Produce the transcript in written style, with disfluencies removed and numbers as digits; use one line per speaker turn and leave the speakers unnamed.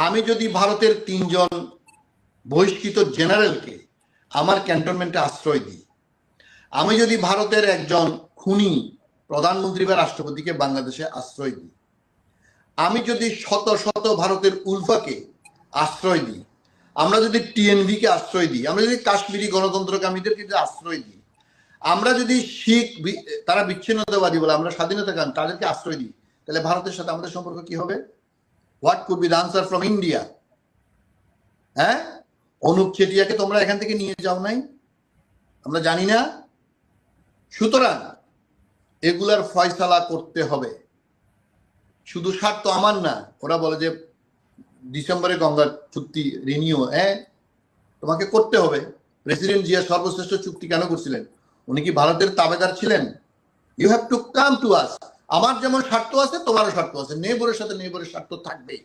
আমি যদি ভারতের 3 জন বহিষ্কৃত জেনারেলকে আমার ক্যান্টনমেন্টে আশ্রয় দিই, আমি যদি ভারতের একজন খুনি প্রধানমন্ত্রী বা রাষ্ট্রপতিকে বাংলাদেশে আশ্রয় দিই, আমি যদি শত শত ভারতের উলফাকে আশ্রয় দিই, আমরা যদি টিএনভিকে আশ্রয় দিই, আমরা যদি কাশ্মীরি গণতন্ত্রকামীদেরকে যদি আশ্রয় দিই, আমরা যদি শিখ তারা বিচ্ছিন্নতাবাদী বলে আমরা স্বাধীনতাকামী তাদেরকে আশ্রয় দিই, তাহলে ভারতের সাথে আমাদের সম্পর্ক কি হবে? What could be the answer from India? হ্যাঁ, অনুপ চেটিয়াকে তোমরা এখান থেকে নিয়ে যাও নাই, আমরা জানি না। সুতরাং এগুলার ফয়সালা করতে হবে। শুধু স্বার্থ আমার না, ওরা বলে যে ডিসেম্বরে গঙ্গা চুক্তি রিনিউ, তোমাকে করতে হবে। প্রেসিডেন্ট জিয়া সর্বশ্রেষ্ঠ চুক্তি কেন করছিলেন? উনি কি ভারতের তাবেদার ছিলেন? You have to come to us. আমার যেমন স্বার্থ আছে তোমারও স্বার্থ আছে, নেবরের সাথে নেবরের স্বার্থ থাকবে।